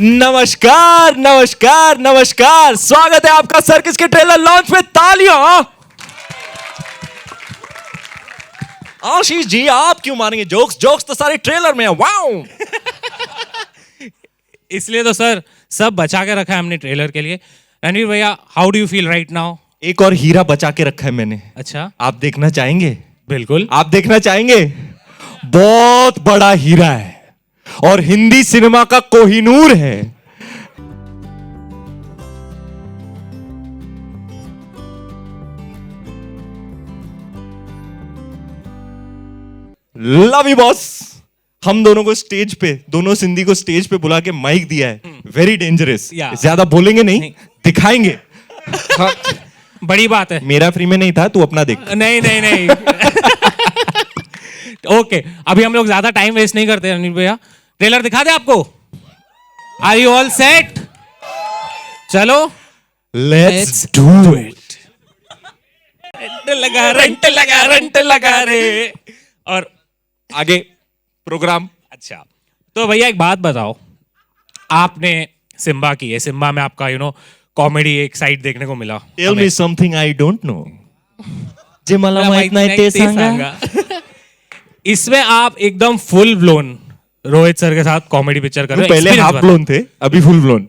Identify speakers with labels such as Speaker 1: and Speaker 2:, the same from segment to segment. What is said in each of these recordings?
Speaker 1: नमस्कार नमस्कार नमस्कार, स्वागत है आपका सर्कस के ट्रेलर लॉन्च में। तालियां। आशीष जी, आप क्यों मारेंगे जोक्स? जोक्स तो सारे ट्रेलर में है। वाओ।
Speaker 2: इसलिए तो सर सब बचा के रखा है हमने ट्रेलर के लिए। रणवीर भैया, how do you feel right now?
Speaker 1: एक और हीरा बचा के रखा है मैंने।
Speaker 2: अच्छा,
Speaker 1: आप देखना चाहेंगे?
Speaker 2: बिल्कुल।
Speaker 1: आप देखना चाहेंगे? बहुत बड़ा हीरा है और हिंदी सिनेमा का कोहिनूर है। Love you boss. हम दोनों को स्टेज पे, दोनों सिंधी को स्टेज पे बुला के माइक दिया है। Very dangerous. ज्यादा बोलेंगे नहीं, दिखाएंगे।
Speaker 2: हाँ, बड़ी बात है।
Speaker 1: मेरा फ्री में नहीं था, तू अपना देख।
Speaker 2: नहीं नहीं नहीं। ओके, अभी हम लोग ज्यादा टाइम वेस्ट नहीं करते। रणवीर भैया, ट्रेलर दिखा दे आपको। Are you all set? चलो
Speaker 1: लेट्स डू इट।
Speaker 2: रंट लगा रे। और
Speaker 1: आगे प्रोग्राम।
Speaker 2: अच्छा, तो भैया एक बात बताओ, आपने सिम्बा की है, सिम्बा में आपका कॉमेडी एक साइड देखने को मिला।
Speaker 1: Tell me something I don't know. जे मला माहित नाही ते सांगा।
Speaker 2: इसमें आप एकदम फुल ब्लोन रोहित सर के साथ कॉमेडी पिक्चर कर रहे हो।
Speaker 1: पहले हाफ ब्लोन थे, अभी फुल ब्लोन।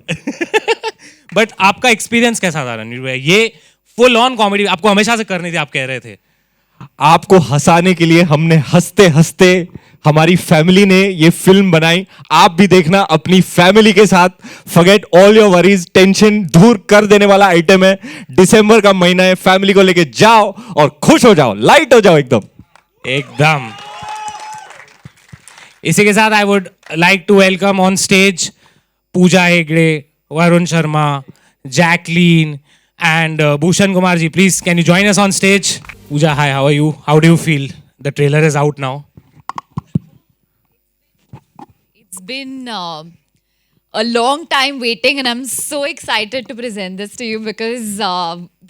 Speaker 2: बट आपका एक्सपीरियंस कैसा था रणवीर भैया? ये फुल ऑन कॉमेडी आपको हमेशा से करनी थी, आप कह रहे थे।
Speaker 1: आपको हंसाने के लिए हमने हंसते हंसते, हमारी फैमिली ने ये फिल्म बनाई। आप भी देखना अपनी फैमिली के साथ। Forget all your worries, tension दूर कर देने वाला आइटम है। दिसंबर का महीना है, फैमिली को लेके जाओ और खुश हो जाओ, लाइट हो जाओ एकदम
Speaker 2: एकदम। इसी के साथ I would like to welcome on stage Pooja Hegde, Varun Sharma, Jacqueline and Bhushan Kumar ji. Please, can you join us on stage? Pooja, hi, how are you? How do you feel? The trailer is out now.
Speaker 3: It's been a long time waiting, and I'm so excited to present this to you because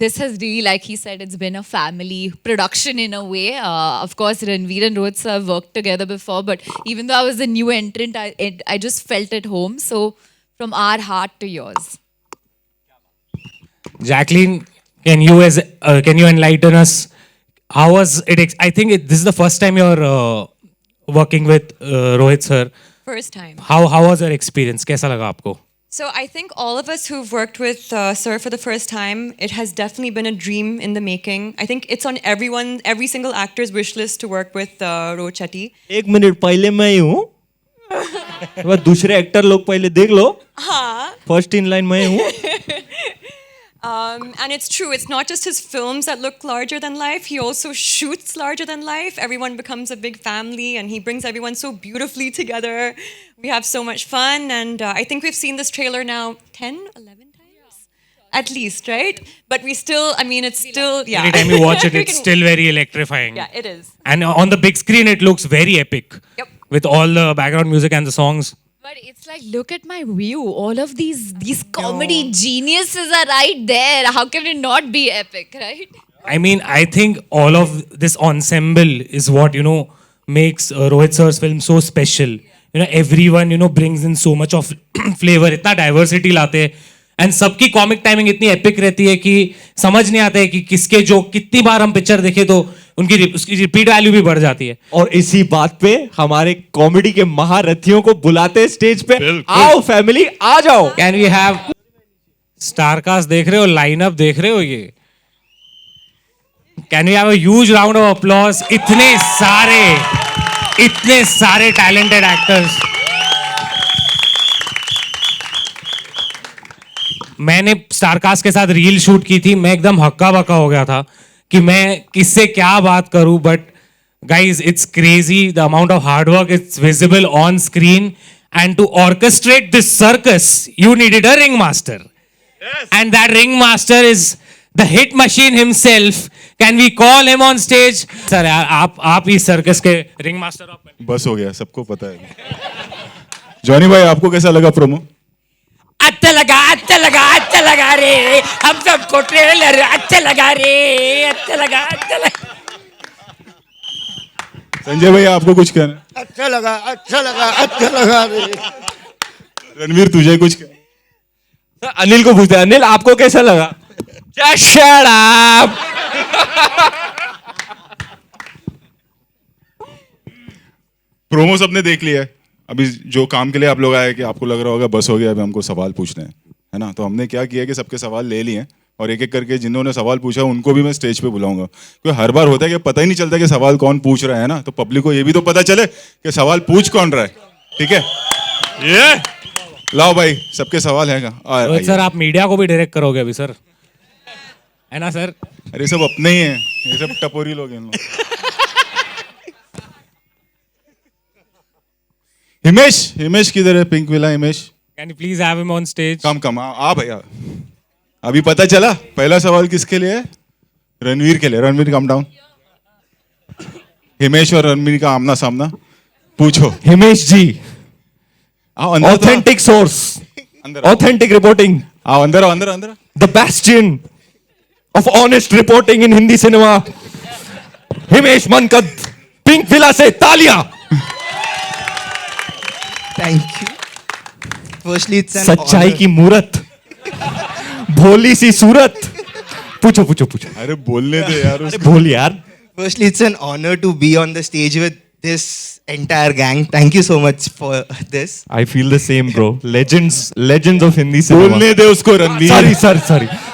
Speaker 3: this has really, like he said, it's been a family production in a way. Of course, Ranveer and Rohit sir have worked together before, but even though I was a new entrant, I just felt at home. So, from our heart to yours.
Speaker 2: Jacqueline, can you enlighten us? How was it? I think this is the first time you're working with Rohit sir.
Speaker 4: First time.
Speaker 2: How was your experience? कैसा लगा आपको?
Speaker 4: So I think all of us who've worked with Sir for the first time, it has definitely been a dream in the making. I think it's on every single actor's wish list to work with Rohit Shetty.
Speaker 1: एक minute, पहले मैं ही हूँ। वह दूसरे actor लोग पहले देख लो।
Speaker 4: हाँ.
Speaker 1: फर्स्ट इन लाइन मैं हूँ।
Speaker 4: And it's true, it's not just his films that look larger than life, he also shoots larger than life. Everyone becomes a big family and he brings everyone so beautifully together. We have so much fun, and I think we've seen this trailer now 10, 11 times? At least, right? But we still, I mean, it's still, yeah.
Speaker 2: Every time you watch it, it's still very electrifying.
Speaker 4: Yeah, it is.
Speaker 2: And on the big screen, it looks very epic.
Speaker 4: Yep.
Speaker 2: With all the background music and the songs.
Speaker 3: But it's like, look at my view. All of these comedy geniuses are right there. How can it not be epic, right?
Speaker 2: I mean, I think all of this ensemble is what, makes Rohit sir's film so special. Everyone, brings in so much of flavor. इतना diversity लाते हैं. And सबकी comic timing इतनी epic रहती है कि समझ नहीं आता है कि किसके जो कितनी बार हम पिक्चर देखे तो उसकी रिपीट वैल्यू भी बढ़ जाती है।
Speaker 1: और इसी बात पे हमारे कॉमेडी के महारथियों को बुलाते स्टेज पे। आओ फैमिली, आ जाओ।
Speaker 2: कैन वी हैव स्टारकास्ट देख रहे हो, लाइनअप देख रहे हो? ये can we have a huge round of applause? इतने सारे टैलेंटेड एक्टर्स। मैंने स्टारकास्ट के साथ रील शूट की थी, मैं एकदम हक्का बक्का हो गया था कि मैं किससे क्या बात करूं। But guys, it's crazy the amount of hard work it's visible on screen, and to orchestrate this circus you needed a ring master, and that ring master is the hit machine himself. Can we call him on stage? Sir, आप इस circus के ring master.
Speaker 5: बस हो गया, सबको पता है। Johnny भाई, आपको कैसा लगा प्रोमो?
Speaker 6: अच्छा लगा रे, हम सबको ट्रेलर अच्छा लगा रे, अच्छा लगा।
Speaker 5: संजय भाई, आपको कुछ कहना?
Speaker 7: अच्छा लगा रे।
Speaker 5: रणवीर तुझे कुछ
Speaker 1: अनिल को पूछते हैं, अनिल आपको कैसा लगा? Just shut up!
Speaker 5: प्रोमो सबने देख लिया है। अभी जो काम के लिए आप लोग आए कि आपको लग रहा होगा बस हो गया, अभी हमको सवाल पूछने हैं, है ना? तो हमने क्या किया कि सबके सवाल ले लिए हैं और एक एक करके जिन्होंने सवाल पूछा उनको भी मैं स्टेज पे बुलाऊंगा, क्योंकि हर बार होता है कि पता ही नहीं चलता कि सवाल कौन पूछ रहा है ना, तो पब्लिक को ये भी तो पता चले कि सवाल पूछ कौन रहा है। ठीक है, ये लाओ भाई, सबके सवाल है
Speaker 2: रोहित सर, आप मीडिया को भी डायरेक्ट करोगे अभी सर, है ना सर?
Speaker 5: अरे सब अपने ही हैं, ये सब टपोरी लोग हैं इन लोग। हिमेश किधर है? Pinkvilla Himesh,
Speaker 2: can you please have him on stage?
Speaker 5: Come आ भैया। अभी पता चला पहला सवाल किसके लिए है? रणवीर के लिए। Ranveer come down. हिमेश और रणवीर का आमना सामना, पूछो।
Speaker 1: हिमेश जी,
Speaker 5: आओ अंदर,
Speaker 1: ऑथेंटिक सोर्स,
Speaker 5: अंदर
Speaker 1: ऑथेंटिक रिपोर्टिंग,
Speaker 5: आओ अंदर, अंदर अंदर।
Speaker 1: The bastion of honest reporting in Hindi cinema, Himesh Mankad, Pinkvilla से तालियां।
Speaker 7: Thank you. Firstly, it's an
Speaker 1: सच्चाई
Speaker 7: honor.
Speaker 1: की मूरत, भोली सी सूरत। पूछो।
Speaker 5: अरे बोलने दे यार
Speaker 1: अरे बोल यार।
Speaker 7: Firstly, it's an honor to be on the stage with this entire gang. Thank you so much for this.
Speaker 1: I feel the same, bro. Legends of Hindi cinema.
Speaker 5: बोलने दे उसको Ranveer.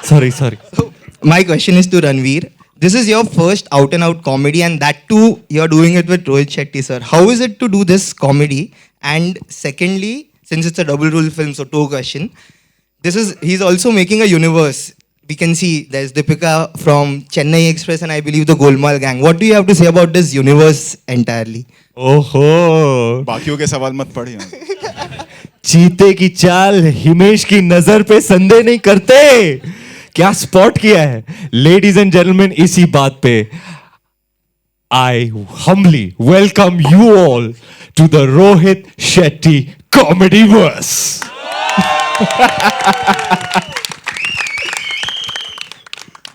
Speaker 1: Sorry.
Speaker 7: So, my question is to Ranveer. This is your first out and out comedy, and that too, you're doing it with Rohit Shetty, sir. How is it to do this comedy? And secondly, since it's a double rule film, so two question. He's also making a universe. We can see there's Deepika from Chennai Express, and I believe the Golmaal Gang. What do you have to say about this universe entirely?
Speaker 1: ओहो,
Speaker 5: बाकियों के सवाल मत पढ़ यहाँ।
Speaker 1: चीते की चाल हिमेश की नजर पे संदेह नहीं करते। क्या स्पॉट किया है लेडीज एंड जेंटलमैन। इसी बात पे आई humbly welcome you all to the Rohit Shetty comedy verse.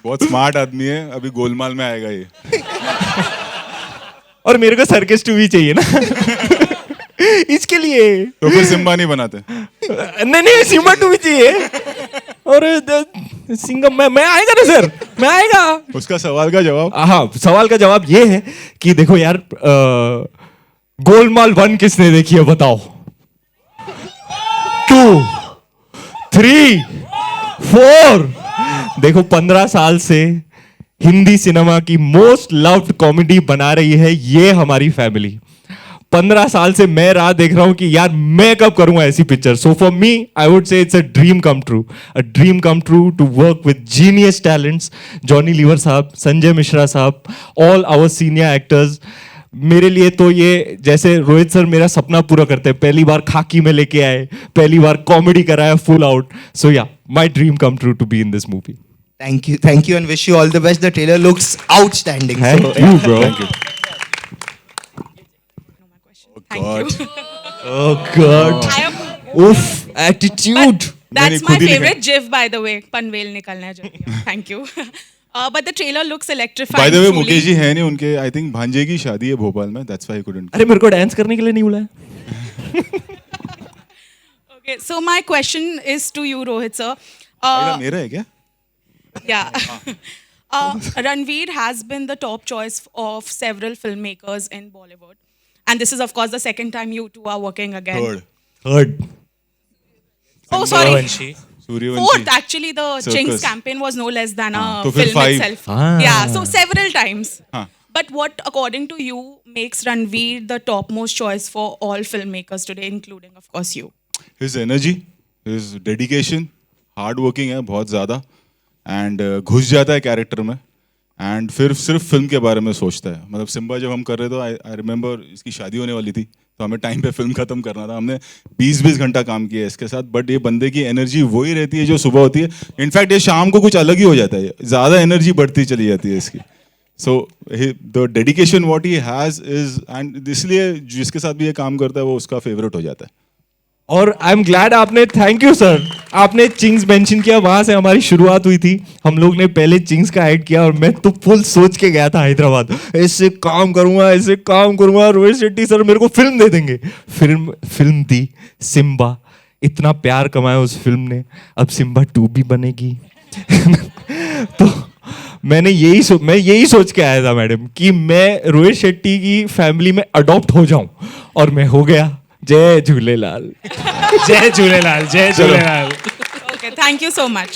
Speaker 5: बहुत स्मार्ट आदमी है, अभी गोलमाल में आएगा ये।
Speaker 1: और मेरे को सर्कस टू भी चाहिए ना इसके लिए।
Speaker 5: तो फिर सिम्बा नहीं बनाते?
Speaker 1: नहीं सिम्बा टू भी चाहिए। और सिंगम मैं आएगा ना सर, मैं आएगा।
Speaker 5: उसका सवाल का जवाब,
Speaker 1: हाँ, सवाल का जवाब ये है कि देखो यार, गोलमाल 1 किसने देखी है बताओ? 2, 3, 4। देखो 15 साल से हिंदी सिनेमा की मोस्ट लव्ड कॉमेडी बना रही है ये हमारी फैमिली। 15 साल से मैं राह देख रहा हूं कि यार मैं कब करूंगा ऐसी picture. So for me I would say it's a dream come true to work with genius talents, Johnny Lever साहब, संजय मिश्रा साहब, ऑल आवर सीनियर एक्टर्स। मेरे लिए तो ये जैसे रोहित सर मेरा सपना पूरा करते हैं, पहली बार खाकी में लेके आए, पहली बार कॉमेडी कराया full out. So yeah, my dream come true to be in this movie.
Speaker 7: Thank you, and wish you all the best. The trailer looks outstanding.
Speaker 1: Thank you, bro.
Speaker 5: God.
Speaker 1: Oh God. Oof, attitude.
Speaker 5: नहीं,
Speaker 8: That's my
Speaker 5: खुद ही
Speaker 8: favorite GIF, by the way. Panvel निकलना है जब। Thank you. But the trailer looks electrifying.
Speaker 5: By the way
Speaker 8: truly.
Speaker 5: मुकेश जी है नहीं, उनके आई थिंक भांजे की शादी है भोपाल में, दैट्स व्हाई आई कुडंट।
Speaker 1: अरे मेरे को डांस करने के लिए नहीं बुलाया।
Speaker 8: Okay, so my question is to you, Rohit sir.
Speaker 5: मेरा है क्या?
Speaker 8: Yeah. Ranveer has been the top choice of several filmmakers in Bollywood. And this is, of course, the second time you two are working again.
Speaker 1: Third.
Speaker 8: Oh, sorry.
Speaker 5: Suryavanshi.
Speaker 8: Fourth, actually, the
Speaker 5: Circus.
Speaker 8: Chinks campaign was no less than a
Speaker 5: तो फिर
Speaker 8: film
Speaker 5: 5.
Speaker 8: itself.
Speaker 1: Ah.
Speaker 8: Yeah, so several times.
Speaker 5: हाँ।
Speaker 8: But what, according to you, makes Ranveer the topmost choice for all filmmakers today, including, of course, you?
Speaker 5: His energy, his dedication, hard working है बहुत ज़्यादा, and घुस जाता है character में, and फिर सिर्फ फिल्म के बारे में सोचता है। मतलब सिम्बा जब हम कर रहे थे, आई रिमेंबर इसकी शादी होने वाली थी, तो हमें टाइम पे फिल्म खत्म करना था, हमने 20-20 घंटा काम किया इसके साथ। बट ये बंदे की एनर्जी वही रहती है जो सुबह होती है। इनफैक्ट ये शाम को कुछ अलग ही हो जाता है, ज़्यादा एनर्जी बढ़ती चली जाती है इसकी। So the dedication what he has is, and इसलिए जिसके साथ भी ये काम करता है वो उसका फेवरेट हो जाता है।
Speaker 1: और आई एम ग्लैड आपने, थैंक यू सर, आपने चिंग्स मेंशन किया, वहां से हमारी शुरुआत हुई थी। हम लोग ने पहले चिंग्स का ऐड किया और मैं तो फुल सोच के गया था हैदराबाद, ऐसे काम करूंगा, रोहित शेट्टी सर मेरे को फिल्म दे देंगे। फिल्म दी सिम्बा, इतना प्यार कमाया उस फिल्म ने, अब सिम्बा 2 भी बनेगी। तो मैं यही सोच के आया था मैडम कि मैं रोहित शेट्टी की फैमिली में अडॉप्ट हो जाऊं, और मैं हो गया। जय झूलेलाल।
Speaker 2: जय झूलेलाल, जय Jhulelal.
Speaker 8: Okay, thank you so much.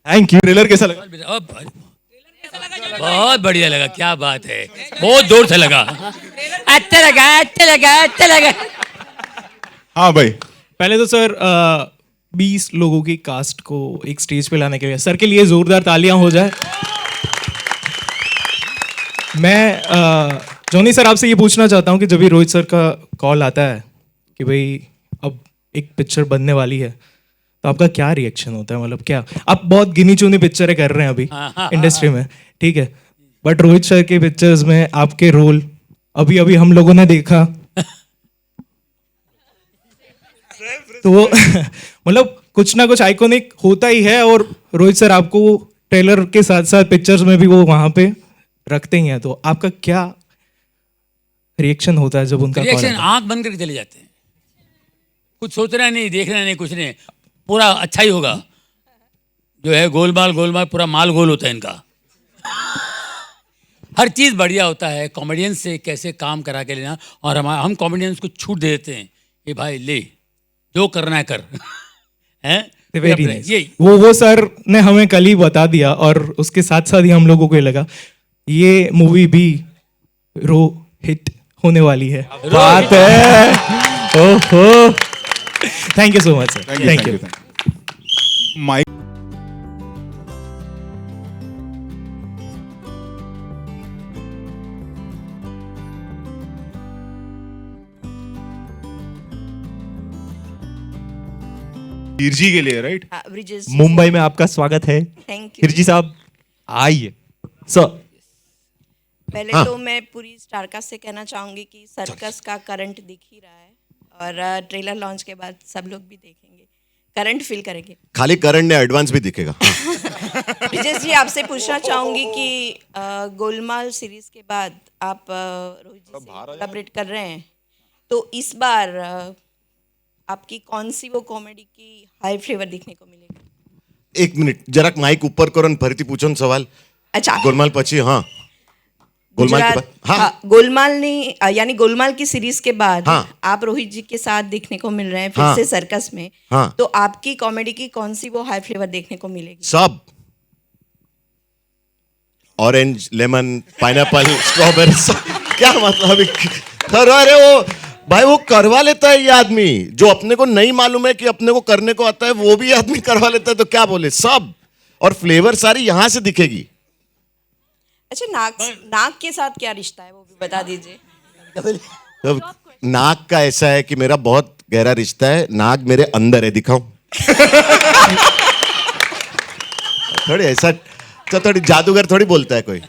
Speaker 1: Thank you. Trailer कैसा लगा?
Speaker 6: बहुत बढ़िया लगा, क्या बात है, बहुत जोर से लगा, अच्छा लगा, अच्छा लगा, अच्छा लगा।
Speaker 5: हाँ भाई,
Speaker 9: पहले तो सर 20 लोगों की कास्ट को एक स्टेज पे लाने के लिए सर के लिए जोरदार तालियां हो जाए। मैं जॉनी सर आपसे ये पूछना चाहता हूँ कि जब भी रोहित सर का कॉल आता है कि भाई अब एक पिक्चर बनने वाली है, तो आपका क्या रिएक्शन होता है? मतलब क्या, आप बहुत गिनी चुनी पिक्चरें कर रहे हैं अभी इंडस्ट्री में, ठीक है, बट रोहित सर के पिक्चर्स में आपके रोल अभी अभी हम लोगों ने देखा तो मतलब कुछ ना कुछ आइकॉनिक होता ही है, और रोहित सर आपको ट्रेलर के साथ साथ पिक्चर्स में भी वो वहां पे रखते ही हैं, तो आपका क्या रिएक्शन होता है जब उनका call
Speaker 6: रिएक्शन
Speaker 9: आता है?
Speaker 6: आंख बंद करके चले जाते हैं, कुछ सोचना नहीं, देखना नहीं, कुछ नहीं, पूरा अच्छा ही होगा। जो है गोलमाल गोलमाल, पूरा माल गोल होता है इनका। हर चीज़ बढ़िया होता है, कॉमेडियंस से कैसे काम करा के लेना, और हम कॉमेडियंस को छूट दे देते हैं कि भाई ले जो करना है कर। हैं
Speaker 9: वेरी
Speaker 6: अपने-
Speaker 9: नाइस।
Speaker 6: यही
Speaker 9: वो सर ने हमें कल ही बता दिया, और उसके साथ साथ ही हम लोगों को ये लगा ये मूवी भी रो हिट होने वाली है।
Speaker 1: बात है। ओहो।
Speaker 9: Thank you so much sir,
Speaker 5: thank you. Mic वीरजी के लिए, राइट?
Speaker 10: ब्रिजेश
Speaker 1: मुंबई में आपका स्वागत है।
Speaker 10: Thank you.
Speaker 1: किरजी साहब आइए सर।
Speaker 10: पहले तो मैं पूरी स्टारकास्ट से कहना चाहूंगी कि सर्कस का करंट दिख ही रहा है, और ट्रेलर लॉन्च के बाद सब लोग भी देखेंगे, करंट फील करेंगे।
Speaker 11: खाली करंट ने एडवांस भी दिखेगा।
Speaker 10: ब्रिजेश जी, आपसे पूछना चाहूंगी कि गोलमाल सीरीज के बाद आप रोहित जी से कोलैबोरेट कर रहे हैं, तो इस बार आपकी कौन सी वो कॉमेडी की हाई फ्लेवर देखने को मिलेगी?
Speaker 11: एक मिनिट, जरा माइक ऊपर करो आणि फरीથી પૂછો ને सवाल।
Speaker 10: अच्छा,
Speaker 11: गोलमाल પછી, हाँ गोलमाल के बाद, हाँ
Speaker 10: गोलमाल ने यानी गोलमाल की सीरीज के बाद
Speaker 11: हाँ।
Speaker 10: आप रोहित जी के साथ देखने को मिल रहे हैं फिर
Speaker 11: हाँ।
Speaker 10: से सर्कस में,
Speaker 11: हाँ।
Speaker 10: तो आपकी कॉमेडी की कौन सी वो हाई फ्लेवर देखने को मिलेगी?
Speaker 11: सब, ऑरेंज, लेमन, पाइनएप्पल, स्ट्रॉबेरी, क्या मतलब? अरे वो भाई वो करवा लेता है ये आदमी, जो अपने को नहीं मालूम है कि अपने को करने को आता है वो भी आदमी करवा लेता है, तो क्या बोले, सब। और फ्लेवर सारी यहाँ से दिखेगी।
Speaker 10: अच्छा, नाक के साथ क्या रिश्ता है वो भी बता दीजिए।
Speaker 11: तो नाक का ऐसा है कि मेरा बहुत गहरा रिश्ता है, नाक मेरे अंदर है, दिखाऊं? थोड़ी ऐसा तो थोड़ी जादूगर थोड़ी बोलता है कोई।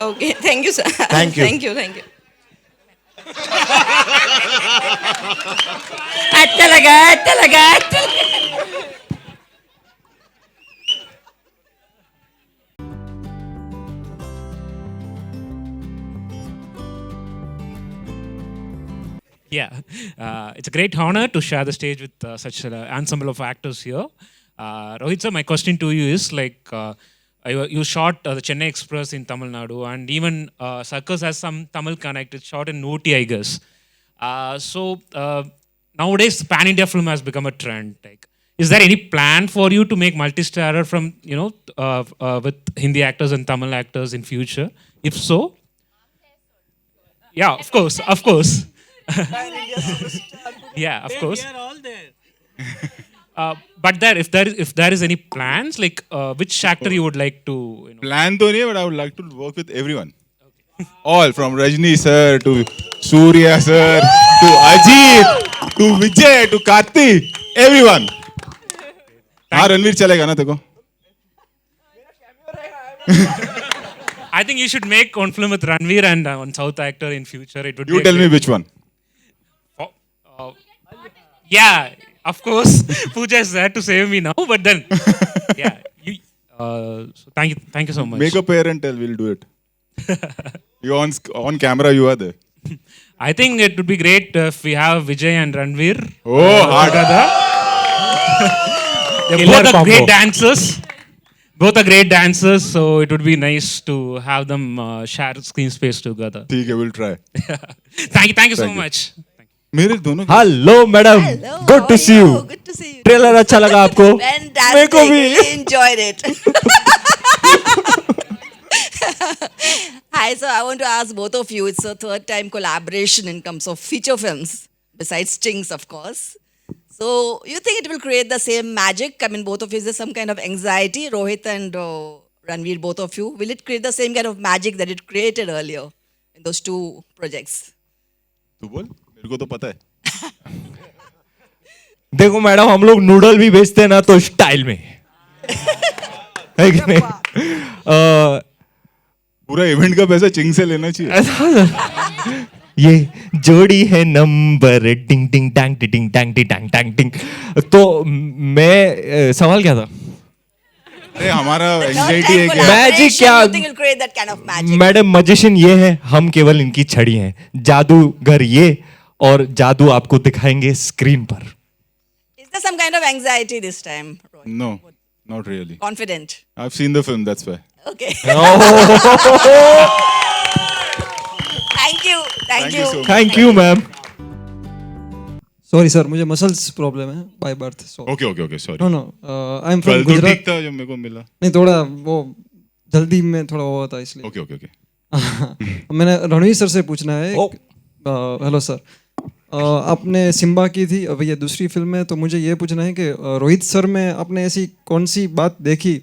Speaker 10: Okay, thank you sir.
Speaker 11: Thank you.
Speaker 10: Thank you, thank you.
Speaker 6: अच्छा लगा, अच्छा लगा, अच्छा लगा।
Speaker 2: Yeah, it's a great honor to share the stage with such an ensemble of actors here. Rohit sir, my question to you is you shot the Chennai Express in Tamil Nadu, and even Circus has some Tamil connect. It's shot in Ooty, I guess. Nowadays, pan India film has become a trend. Is there any plan for you to make multi-starrer from with Hindi actors and Tamil actors in future? If so, yeah, of course. Yeah, of course. We are all there. But if there is any plans, which actor you would like to?
Speaker 5: Plan तो नहीं है, but I would like to work with everyone. All from Rajni sir to Surya sir to Ajit to Vijay to Karthi, everyone. हाँ रणवीर चलेगा ना तेको?
Speaker 2: I think you should make one film with Ranveer and one South actor in future. It would.
Speaker 5: You tell me which one.
Speaker 2: Yeah, of course. Pooja is there to save me now, but then, yeah. So thank you so much.
Speaker 5: Make a pair and tell. We'll do it. You on camera. You are there.
Speaker 2: I think it would be great if we have Vijay and Ranveer.
Speaker 5: Oh, hard.
Speaker 2: Together. Both
Speaker 1: Killer
Speaker 2: are
Speaker 1: combo.
Speaker 2: great dancers. Both are great dancers, so it would be nice to have them share screen space together.
Speaker 5: ठीक है, we'll try.
Speaker 2: Thank you so
Speaker 5: Thank you.
Speaker 2: much.
Speaker 5: मेरे दोनों
Speaker 1: hello madam, good to see you.
Speaker 10: Good to see you.
Speaker 1: Trailer अच्छा लगा आपको?
Speaker 10: Fantastic.
Speaker 1: मेरे को भी.
Speaker 10: Really enjoyed it. Hi, so I want to ask both of you. It's a third time collaboration in terms of feature films, besides Stings, of course. So, you think it will create the same magic? I mean, both of you, is there some kind of anxiety? Rohit and Ranveer, both of you, will it create the same kind of magic that it created earlier in those two projects?
Speaker 5: तू बोल, मेरे को तो पता है.
Speaker 1: देखो madam, हम लोग नूडल भी बेचते हैं ना तो स्टाइल में है कि नहीं?
Speaker 5: पूरा इवेंट का पैसा चिंग से लेना चाहिए.
Speaker 1: ये जोड़ी है नंबर डिंग डिंग टैंग डिंग टैंग टैंग टैंग डिंग. तो मैं सवाल क्या था?
Speaker 5: अरे हमारा
Speaker 10: Third
Speaker 5: एंजाइटी
Speaker 10: time
Speaker 5: है क्या?
Speaker 10: collaboration,
Speaker 1: Magic क्या?
Speaker 10: You think it will create that kind of magic?
Speaker 1: Madam magician ये है, हम केवल इनकी छड़ी हैं. जादूगर ये, और जादू आपको दिखाएंगे स्क्रीन पर.
Speaker 10: Is there some kind of anxiety this time, Rohit?
Speaker 5: No, not really.
Speaker 10: Confident.
Speaker 5: I've seen the film, that's why.
Speaker 10: Okay.
Speaker 1: Oh.
Speaker 10: Thank you. Thank you.
Speaker 5: so much.
Speaker 1: Thank you ma'am.
Speaker 12: Sorry sir, मुझे muscles problem है by birth. So
Speaker 5: Okay, okay, okay, sorry.
Speaker 12: No no, I am from
Speaker 5: कल तो
Speaker 12: गुजरात.
Speaker 5: ठीक था जब मेरे को मिला.
Speaker 12: नहीं, थोड़ा वो जल्दी में थोड़ा हुआ था इसलिए.
Speaker 5: Okay, okay, okay.
Speaker 12: मैंने रणवीर सर से पूछना है.
Speaker 1: ओ.
Speaker 12: हेलो सर, आपने सिम्बा की थी, अब ये दूसरी फिल्म है, तो मुझे ये पूछना है कि रोहित सर में आपने ऐसी कौन सी बात देखी,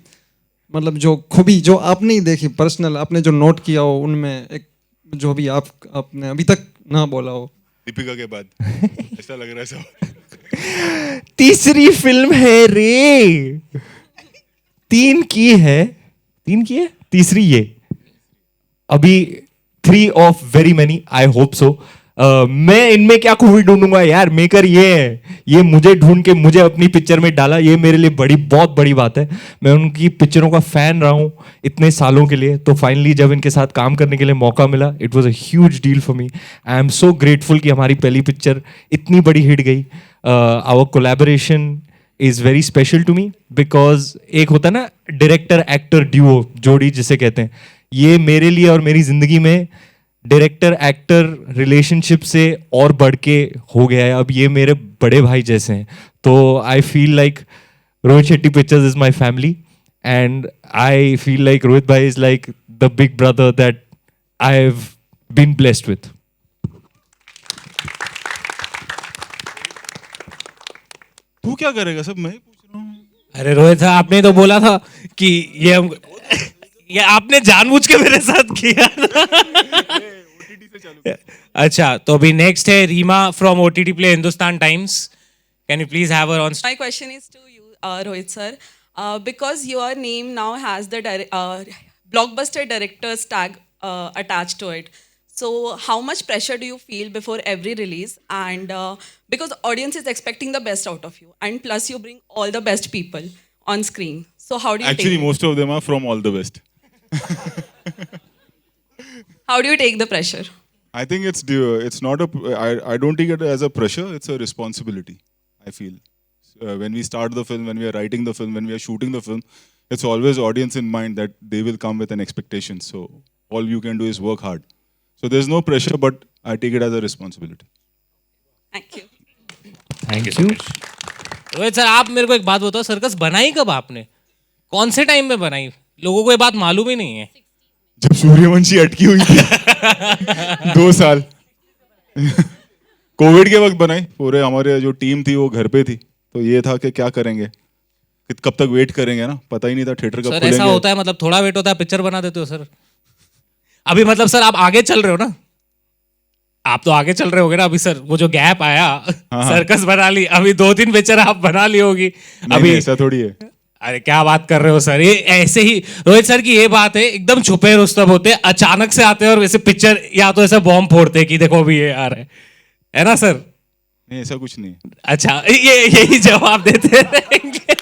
Speaker 12: मतलब जो खूबी जो आपने ही देखी पर्सनल, आपने जो नोट किया हो उनमें, एक जो भी आपने अभी तक ना बोला हो.
Speaker 5: दीपिका के बाद ऐसा लग रहा है सब.
Speaker 1: तीसरी फिल्म है रे. तीन की है, तीसरी ये. अभी 3 of very many, I hope so. मैं इनमें क्या खूबी ढूंढूंगा यार, मेकर ये है, ये मुझे ढूंढ के मुझे अपनी पिक्चर में डाला, ये मेरे लिए बहुत बड़ी बात है. मैं उनकी पिक्चरों का फैन रहा हूँ इतने सालों के लिए, तो फाइनली जब इनके साथ काम करने के लिए मौका मिला, it was a huge deal for me. I am so grateful कि हमारी पहली पिक्चर इतनी बड़ी हिट गई. Our collaboration is very special to me, because एक होता है ना डायरेक्टर एक्टर ड्यूओ, जोड़ी जिसे कहते हैं, ये मेरे लिए और मेरी जिंदगी में डायरेक्टर एक्टर रिलेशनशिप से और बढ़ के हो गया है. अब ये मेरे बड़े भाई जैसे हैं. तो I feel like Rohit Shetty pictures is my family, and I feel like Rohit भाई is like the big brother that I have been blessed with.
Speaker 5: तू क्या करेगा, सब मैं ही पूछ रहा हूँ.
Speaker 2: अरे रोहित साहब, आपने तो बोला था कि ये आपने जानबूझ के मेरे साथ किया ना. अच्छा, तो अभी नेक्स्ट है Reema from OTT Play Hindustan Times. Can you please have her on?
Speaker 13: My question is to you, Rohit sir. Because your name now has the blockbuster director's tag attached to it. So how much pressure do you feel before every release? And because the audience is expecting the best out of you, and plus you bring all the best people on screen. So how do you
Speaker 5: Actually,
Speaker 13: take
Speaker 5: most of them are from all the best.
Speaker 13: How do you take the pressure?
Speaker 5: I think it's not I don't take it as a pressure, it's a responsibility, I feel. When we start the film, when we are writing the film, when we are shooting the film, it's always audience in mind that they will come with an expectation. So all you can do is work hard. So there's no pressure, but I take it as a responsibility.
Speaker 13: Thank you.
Speaker 1: Thank you.
Speaker 2: Rohit sir, आप मेरे को एक बात बताओ, circus बनाई कब आपने, कौन से टाइम में बनाई? लोगों को ये बात मालूम ही नहीं है.
Speaker 5: जब सूर्यवंशी अटकी हुई थी 2 साल कोविड के वक्त बनाई. पूरे हमारे जो टीम थी वो घर पे थी, तो ये था कि क्या करेंगे, कब तक वेट करेंगे ना, पता ही नहीं था थिएटर कब
Speaker 2: सर
Speaker 5: खुलेंगे.
Speaker 2: ऐसा होता है, मतलब थोड़ा वेट होता है, पिक्चर बना देते हो सर. अभी मतलब सर आप आगे चल रहे हो ना, आप तो आगे चल रहे होगे ना अभी सर. वो जो गैप आया, सर्कस बना ली, अभी 2-3 पिक्चर आप बना ली होगी.
Speaker 5: अभी ऐसा थोड़ी है.
Speaker 2: अरे क्या बात कर रहे हो सर, ये ऐसे ही रोहित सर की ये बात है, एकदम छुपे रुस्तम होते, अचानक से आते हैं और वैसे पिक्चर या तो ऐसे बॉम्ब फोड़ते कि देखो अभी ये आ रहा है ना सर?
Speaker 5: नहीं, ऐसा कुछ नहीं.
Speaker 2: अच्छा, ये यही जवाब देते रहेंगे.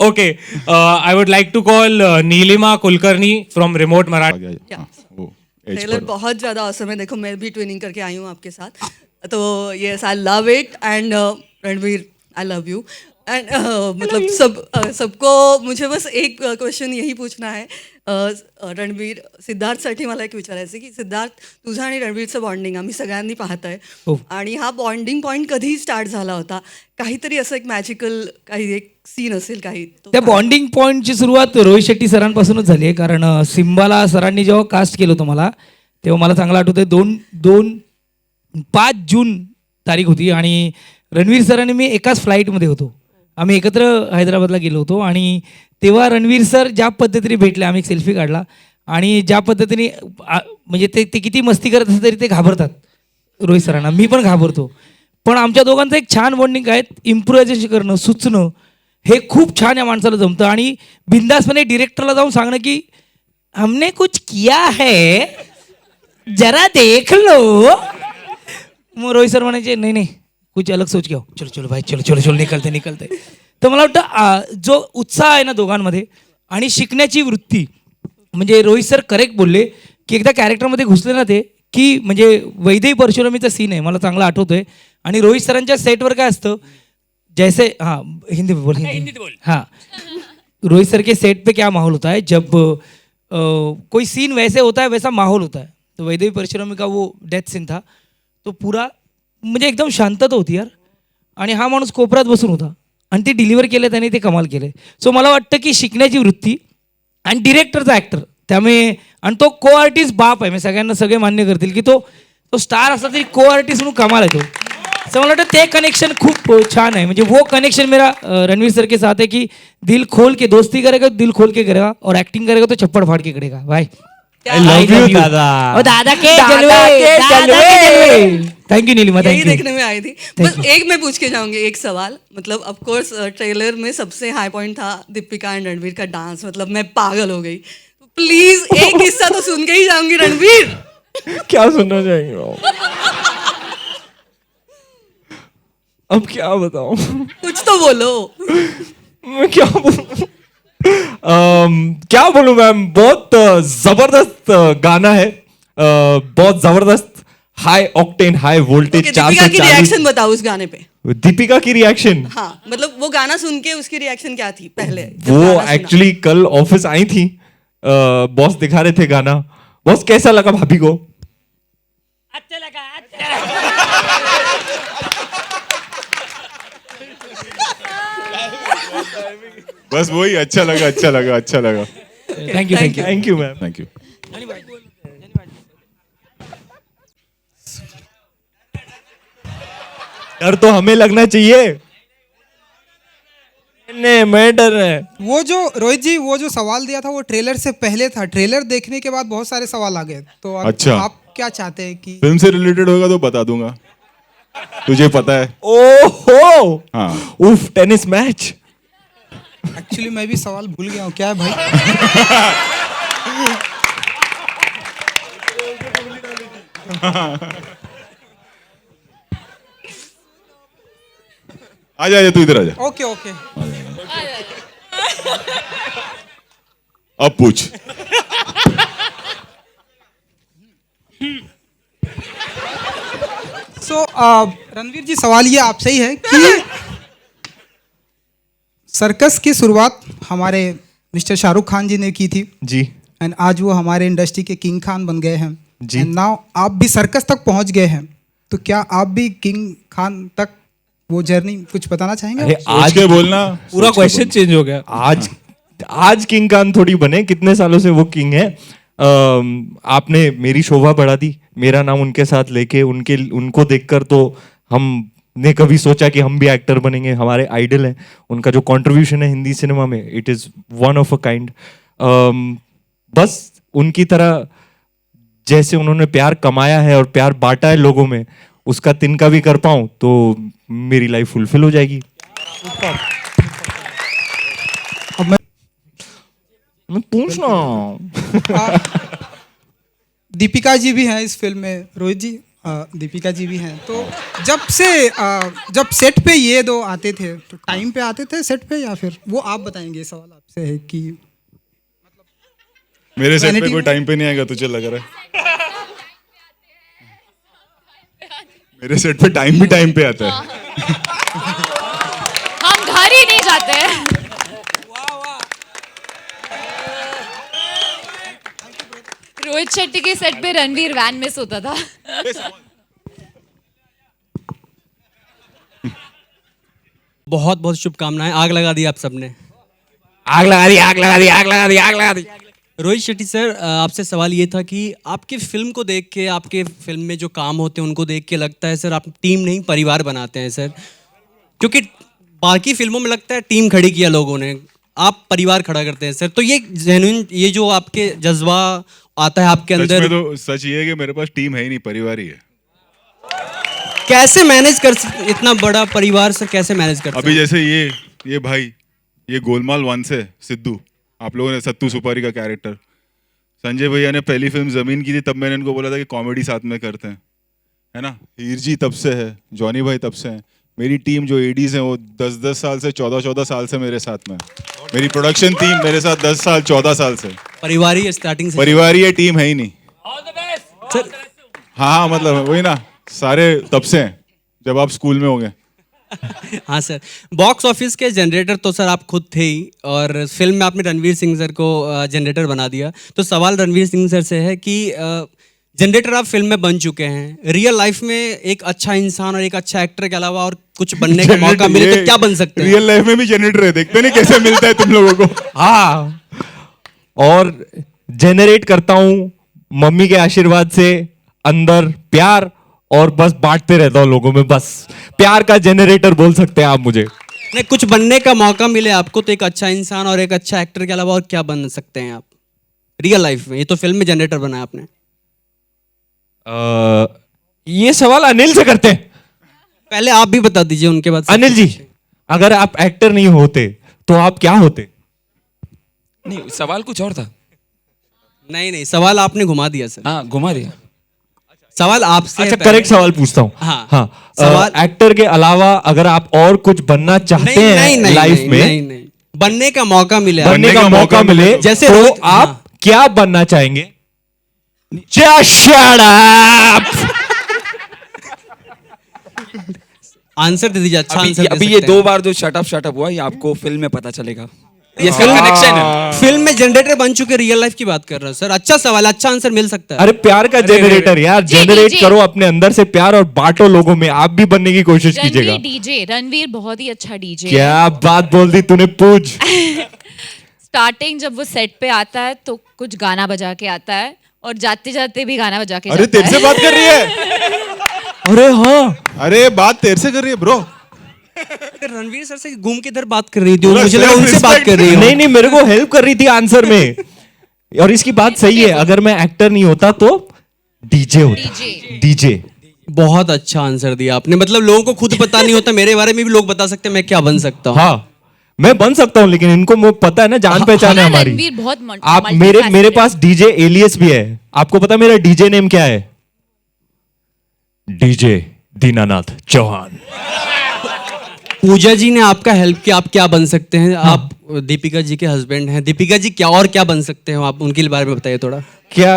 Speaker 2: Okay, I would like to call Neelima Kulkarni from Remote Marathi.
Speaker 14: Trailer बहुत ज़्यादा awesome है. देखो, मैं भी ट्विनिंग करके आई हूँ आपके साथ, तो yes, I love it. And Ranveer, I love you. And मतलब सबको मुझे बस एक क्वेश्चन यही पूछना आहे रणवीर सिद्धार्थसाठी मला एक विचारायचं की सिद्धार्थ तुझं आणि रणवीरचं बॉन्डिंग आम्ही सगळ्यांनी पाहतोय आणि हा बॉन्डिंग पॉईंट कधी स्टार्ट झाला होता काहीतरी असं एक मॅजिकल काही एक सीन असेल काही
Speaker 15: त्या बॉन्डिंग पॉईंटची सुरुवात रोहित शेट्टी सरांपासूनच झाली आहे कारण सिम्बाला सरांनी जेव्हा कास्ट केलं होतं मला तेव्हा मला चांगलं आठवतं 5 जून तारीख होती आणि रणवीर सर आणि मी एकाच फ्लाईटमध्ये होतो आम्ही एकत्र हैदराबादला गेलो होतो आणि तेव्हा रणवीर सर ज्या पद्धतीने भेटले आम्ही एक सेल्फी काढला आणि ज्या पद्धतीने म्हणजे ते किती मस्ती करत असले तरी ते घाबरतात रोहित सरांना मी पण घाबरतो पण आमच्या दोघांचं एक छान बॉन्डिंग आहे इम्प्रोव्हायझेशन करणं सुचणं हे खूप छान या माणसाला जमतं आणि बिंदासपणे डिरेक्टरला जाऊन सांगणं की हमने कुछ किया है जरा देख लो मग रोहित सर म्हणायचे नाही कुछ अलग सोच घ्या चलो चलो भाई चलो निकलते तर मला वाटतं जो उत्साह आहे ना दोघांमध्ये आणि शिकण्याची वृत्ती म्हणजे रोहित सर करेक्ट बोलले की एकदा कॅरेक्टरमध्ये घुसले ना ते की म्हणजे वैदेही परशुरामीचा सीन आहे मला चांगला आठवतोय आणि रोहित सरांच्या सेटवर काय असतं जैसे हाँ हिंदी में बोल हाँ रोहित सर के सेट पे क्या माहौल होता है जब कोई सीन वैसे होता है वैसा माहौल होता है तो वैदेही परशुरामी का वो डेथ सीन था तो पूरा म्हणजे एकदम शांतता होती यार आणि हा माणूस कोपऱ्यात बसून होता आणि ते डिलिव्हर केलं त्याने ते कमाल केले सो मला वाटतं की शिकण्याची वृत्ती आणि डिरेक्टरचा ॲक्टर त्यामुळे आणि तो को आर्टिस्ट बाप आहे मी सगळ्यांना सगळे मान्य करतील की तो स्टार असला तरी को आर्टिस्ट म्हणून कमाल आहे तो सो मला वाटतं ते कनेक्शन खूप छान आहे म्हणजे वो कनेक्शन मेरा रणवीर सर के साथ है कि दिल खोल के दोस्ती करेगा दिल खोल के करेगा और एक्टिंग करेगा तो चप्पड़ फाड़ के करेगा भाई
Speaker 1: I love you, दादा.
Speaker 15: ओ दादा के जलवे थैंक यू नीलिमा
Speaker 14: यही
Speaker 15: थैंक यू
Speaker 14: देखने में आई थी बस एक मैं पूछ के जाऊंगी एक सवाल मतलब ऑफ कोर्स ट्रेलर में सबसे हाई पॉइंट था दीपिका एंड रणवीर का डांस मतलब मैं पागल हो गई प्लीज एक हिस्सा तो सुन के ही जाऊंगी रणवीर
Speaker 1: क्या सुनना चाहेंगे अब क्या बताऊं
Speaker 14: कुछ तो बोलो
Speaker 1: मैं क्या बोलूं क्या बोलूं मैम बहुत जबरदस्त गाना है बहुत जबरदस्त high octane high voltage
Speaker 14: Deepika की रिएक्शन बताओ उस गाने पे
Speaker 1: दीपिका की रिएक्शन
Speaker 14: हाँ मतलब वो गाना सुन के उसकी रिएक्शन क्या थी पहले
Speaker 1: वो एक्चुअली कल ऑफिस आई थी बॉस दिखा रहे थे गाना बॉस कैसा लगा भाभी को
Speaker 15: अच्छा लगा
Speaker 5: बस वही अच्छा लगा
Speaker 15: thank you
Speaker 1: ma'am
Speaker 5: thank you
Speaker 1: डर तो हमें लगना चाहिए नहीं मैं डर है
Speaker 16: वो जो रोहित जी वो जो सवाल दिया था वो ट्रेलर से पहले था ट्रेलर देखने के बाद बहुत सारे सवाल आ गए तो
Speaker 5: अच्छा।
Speaker 16: आप क्या चाहते हैं कि
Speaker 5: फिल्म से रिलेटेड होगा तो बता दूंगा तुझे पता है
Speaker 1: ओहो
Speaker 5: हाँ
Speaker 1: उफ टेनिस मैच
Speaker 16: एक्चुअली मैं भी सवाल भूल गया हूँ क्या है भाई
Speaker 5: आ जा तू इधर आ जा
Speaker 16: ओके ओके
Speaker 5: अब पूछ
Speaker 16: सो रणवीर जी सवाल ये आपसे ही है कि सर्कस की शुरुआत हमारे मिस्टर शाहरुख खान जी ने की थी
Speaker 1: जी
Speaker 16: एंड आज वो हमारे इंडस्ट्री के किंग खान बन गए हैं
Speaker 1: जी
Speaker 16: एंड नाउ आप भी सर्कस तक पहुंच गए हैं तो क्या आप भी किंग खान तक वो जर्नी कुछ बताना चाहेंगे
Speaker 1: अरे
Speaker 5: आज के बोलना
Speaker 9: पूरा क्वेश्चन चेंज हो गया
Speaker 1: आज किंग खान थोड़ी बने कितने सालों से वो किंग है आपने मेरी शोभा बढ़ा दी मेरा नाम उनके साथ लेके उनको देखकर तो हमने कभी सोचा कि हम भी एक्टर बनेंगे हमारे आइडल हैं उनका जो कंट्रीब्यूशन है हिंदी सिनेमा में it is one of a kind बस उनकी तरह जैसे उन्होंने प्यार कमाया है और प्यार बांटा है लोगों में उसका तिनका भी कर पाऊं तो मेरी लाइफ फुलफिल हो जाएगी मैं पूछना
Speaker 16: दीपिका जी भी हैं इस फिल्म में रोहित जी दीपिका जी भी हैं तो जब सेट पे ये दो आते थे तो टाइम पे आते थे सेट पे या फिर वो आप बताएंगे सवाल आपसे है कि
Speaker 5: मेरे सेट पे कोई टाइम पे नहीं आएगा तुझे लग रहा है मेरे सेट पे टाइम भी टाइम पे आता है
Speaker 3: हम घर ही करते हैं। रोहित शेट्टी के सेट पे रणवीर वैन में सोता था।
Speaker 17: बहुत बहुत शुभकामनाएं। आग लगा दी आप सबने।
Speaker 15: आग लगा दी, आग लगा दी, आग लगा दी, आग लगा दी।
Speaker 17: रोहित शेट्टी सर, आपसे सवाल ये था कि आपकी फिल्म को देख के, आपके फिल्म में जो काम होते हैं उनको देख के लगता है सर आप टीम नहीं परिवार बनाते हैं सर, क्योंकि बाकी फिल्मों में लगता है टीम खड़ी किया लोगों ने, आप परिवार खड़ा करते हैं सर। तो ये जेन्युइन, ये जो आपके जज्बा आता है आपके
Speaker 5: सच
Speaker 17: अंदर,
Speaker 5: में तो सच ये है कि मेरे पास टीम है ही नहीं, परिवार ही है।
Speaker 17: कैसे मैनेज कर इतना बड़ा परिवार सर, कैसे मैनेज करते
Speaker 5: अभी
Speaker 17: हैं?
Speaker 5: जैसे ये भाई, ये गोलमाल 1 से सिद्धू, आप लोगों ने सत्तू सुपारी का कैरेक्टर, संजय भैया ने पहली फिल्म जमीन की थी, तब मैंने इनको बोला था कि कॉमेडी साथ में करते हैं, है ना। हीर जी तब से है, जॉनी भाई तब से है। मेरी टीम जो एडीज हैं वो 10-10 साल से, 14-14 साल से मेरे साथ में है। मेरी प्रोडक्शन टीम मेरे साथ 10 साल 14 साल से।
Speaker 17: परिवार ही स्टार्टिंग से,
Speaker 5: परिवार ही है, टीम है ही नहीं
Speaker 17: सर।
Speaker 5: हाँ मतलब वही ना, सारे तब से हैं जब आप स्कूल में होंगे।
Speaker 17: हाँ सर, बॉक्स ऑफिस के जनरेटर तो सर आप खुद थे ही, और फिल्म में आपने रणवीर सिंह सर को जनरेटर बना दिया। तो सवाल रणवीर सिंह सर से है कि जनरेटर आप फिल्म में बन चुके हैं, रियल लाइफ में एक अच्छा इंसान और एक अच्छा एक्टर के अलावा और कुछ बनने का मौका मिले तो क्या बन सकते हैं?
Speaker 5: रियल लाइफ में भी जनरेटर है, देखते नहीं कैसे मिलता है तुम लोगों को।
Speaker 1: हाँ, और जेनरेट करता हूँ मम्मी के आशीर्वाद से अंदर प्यार, और बस बांटते रहता हूँ लोगों में, बस प्यार का जेनरेटर बोल सकते हैं आप मुझे।
Speaker 17: नहीं, कुछ बनने का मौका मिले आपको तो एक अच्छा इंसान और एक अच्छा एक्टर के अलावा और क्या बन सकते हैं आप रियल लाइफ में? ये तो फिल्म में जनरेटर बनाया आपने।
Speaker 1: ये सवाल अनिल से करते हैं।
Speaker 17: पहले आप भी बता दीजिए, उनके बाद
Speaker 1: अनिल जी, अगर आप एक्टर नहीं होते तो आप क्या होते?
Speaker 18: नहीं, सवाल कुछ और था।
Speaker 17: नहीं, सवाल आपने घुमा दिया सर।
Speaker 18: हाँ, घुमा दिया।
Speaker 17: सवाल आपसे।
Speaker 1: अच्छा, करेक्ट सवाल पूछता हूँ। हाँ, सवाल एक्टर के अलावा अगर आप और कुछ बनना चाहते हैं लाइफ में,
Speaker 17: नहीं, बनने का मौका मिले,
Speaker 1: बनने का मौका मिले, जैसे तो आप क्या बनना चाहेंगे? Just shut up!
Speaker 17: आंसर दे दीजिए, अच्छा आंसर
Speaker 18: अभी ये 2 बार जो शट अप हुआ, ये आपको फिल्म में पता चलेगा। ये इसका कनेक्शन है।
Speaker 17: फिल्म में जनरेटर बन चुके, रियल लाइफ की बात कर रहा हूँ सर। अच्छा सवाल, अच्छा आंसर मिल सकता है।
Speaker 1: अरे प्यार का जेनरेटर यार, जेनरेट करो अपने अंदर से प्यार और बांटो लोगों में। आप भी बनने की कोशिश कीजिएगा।
Speaker 3: डीजे रणवीर बहुत ही अच्छा डीजे।
Speaker 1: क्या बात बोल दी तूने, पूछ।
Speaker 3: स्टार्टिंग जब वो सेट पे आता है तो कुछ गाना बजा के आता है, और जाते जाते भी गाना बजा के
Speaker 5: अरे
Speaker 3: जाता
Speaker 5: तेरे से बात कर रही है। अरे हाँ, अरे बात तेरे से कर रही है ब्रो।
Speaker 17: रणवीर सर से घूम के इधर बात कर रही थी, मुझे लगा उनसे बात कर रही है।
Speaker 1: नहीं, मेरे को हेल्प कर रही थी आंसर में। और इसकी बात सही है, अगर मैं एक्टर नहीं होता तो डीजे होता। डीजे।
Speaker 17: बहुत अच्छा आंसर दिया आपने। मतलब लोगों को खुद पता नहीं होता, मेरे बारे में भी लोग बता सकते हैं मैं क्या बन सकता हूँ।
Speaker 1: हाँ, मैं बन सकता हूँ, लेकिन इनको पता है ना, जान पहचान है हमारी।
Speaker 3: रणवीर बहुत
Speaker 1: आप मेरे पास डीजे एलियस भी है। आपको पता मेरा डीजे नेम क्या है? डीजे दीनानाथ चौहान।
Speaker 17: पूजा जी ने आपका हेल्प किया, आप क्या बन सकते हैं? आप दीपिका जी के हस्बैंड हैं। दीपिका जी क्या और क्या बन सकते हैं आप, उनके बारे में बताइए थोड़ा।
Speaker 1: क्या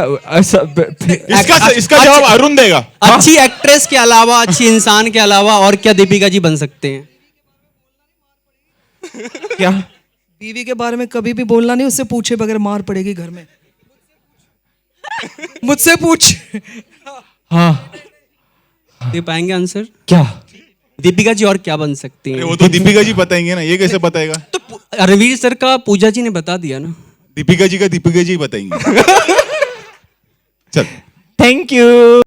Speaker 5: इसका जवाब अरुण देगा।
Speaker 17: अच्छी एक्ट्रेस के अलावा, अच्छी इंसान के अलावा और क्या दीपिका जी बन सकते हैं?
Speaker 1: क्या?
Speaker 19: बीवी के बारे में कभी भी बोलना नहीं, उससे पूछे बगैर मार पड़ेगी घर में। मुझसे पूछ।
Speaker 1: हाँ,
Speaker 17: दे पाएंगे आंसर?
Speaker 1: क्या
Speaker 17: दीपिका जी और क्या बन सकती हैं?
Speaker 5: वो तो दीपिका जी बताएंगे ना, ये कैसे बताएगा?
Speaker 17: तो रणवीर सर का पूजा जी ने बता दिया ना।
Speaker 5: दीपिका जी का दीपिका जी बताएंगे। चल,
Speaker 1: थैंक यू।